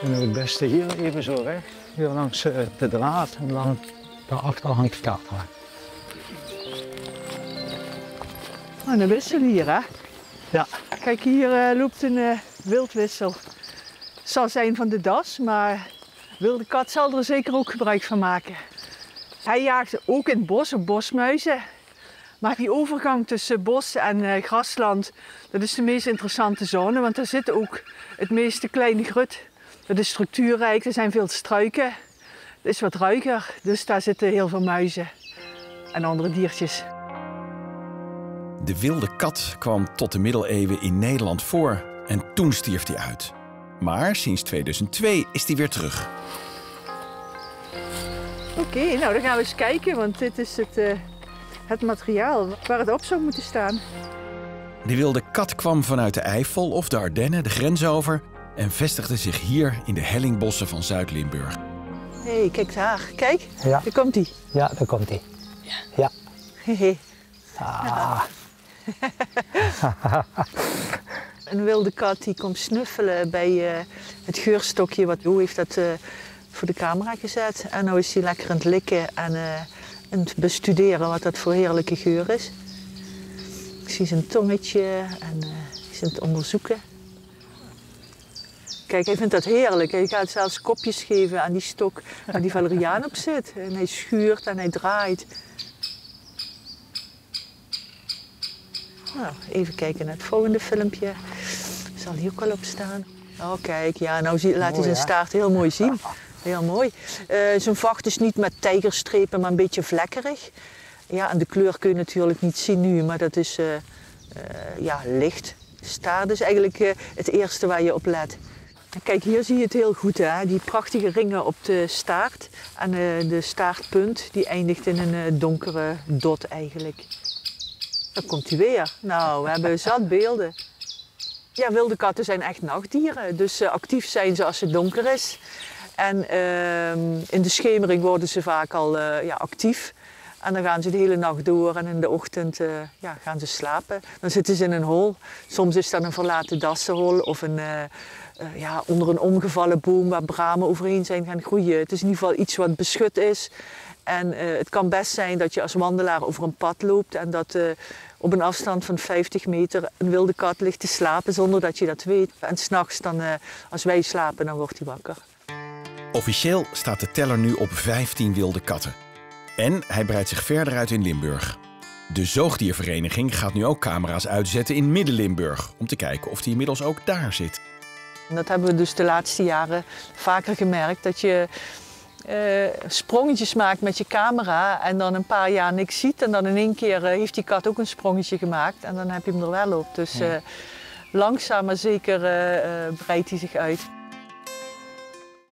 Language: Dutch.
Dan doe ik het beste hier even zo weg. Hier langs de draad en dan daarachter hangt de kaart. Oh, een wissel hier, hè? Ja. Kijk, hier loopt een wildwissel. Het zal zijn van de das, maar wilde kat zal er zeker ook gebruik van maken. Hij jaagt ook in het bos op bosmuizen. Maar die overgang tussen bos en grasland, dat is de meest interessante zone, want daar zit ook het meeste kleine grut. Dat is structuurrijk, er zijn veel struiken. Het is wat ruiger, dus daar zitten heel veel muizen en andere diertjes. De wilde kat kwam tot de middeleeuwen in Nederland voor en toen stierf hij uit. Maar sinds 2002 is hij weer terug. Oké, nou dan gaan we eens kijken, want dit is het materiaal waar het op zou moeten staan. De wilde kat kwam vanuit de Eifel of de Ardennen de grens over en vestigde zich hier in de hellingbossen van Zuid-Limburg. Hé, kijk daar. Kijk, Ja. daar komt hij. Ja, daar komt hij. Ja. Hehe. Ah. Een wilde kat die komt snuffelen bij het geurstokje. Hoe heeft dat voor de camera gezet. En nu is hij lekker aan het likken en aan het bestuderen wat dat voor heerlijke geur is. Ik zie zijn tongetje en hij is aan het onderzoeken. Kijk, hij vindt dat heerlijk. Hij gaat zelfs kopjes geven aan die stok waar die valeriaan op zit. En hij schuurt en hij draait. Nou, even kijken naar het volgende filmpje. Zal hier ook al op staan. Oh, kijk, ja, nou laat hij zijn staart heel mooi zien. Heel mooi. Zijn vacht is niet met tijgerstrepen, maar een beetje vlekkerig. Ja, en de kleur kun je natuurlijk niet zien nu, maar dat is ja, licht. Staart is eigenlijk het eerste waar je op let. Kijk, hier zie je het heel goed, hè? Die prachtige ringen op de staart. En de staartpunt die eindigt in een donkere dot eigenlijk. Dan komt hij weer. Nou, we hebben zat beelden. Ja, wilde katten zijn echt nachtdieren. Dus actief zijn ze als het donker is. En in de schemering worden ze vaak al ja, actief. En dan gaan ze de hele nacht door en in de ochtend ja, gaan ze slapen. Dan zitten ze in een hol. Soms is dat een verlaten dassenhol of ja, onder een omgevallen boom waar bramen overheen zijn gaan groeien. Het is in ieder geval iets wat beschut is. En het kan best zijn dat je als wandelaar over een pad loopt en dat op een afstand van 50 meter een wilde kat ligt te slapen zonder dat je dat weet. En 's nachts, als wij slapen, dan wordt hij wakker. Officieel staat de teller nu op 15 wilde katten. En hij breidt zich verder uit in Limburg. De Zoogdiervereniging gaat nu ook camera's uitzetten in Midden-Limburg om te kijken of die inmiddels ook daar zit. En dat hebben we dus de laatste jaren vaker gemerkt, dat je sprongetjes maakt met je camera en dan een paar jaar niks ziet. En dan in één keer heeft die kat ook een sprongetje gemaakt en dan heb je hem er wel op. Dus langzaam maar zeker breidt hij zich uit.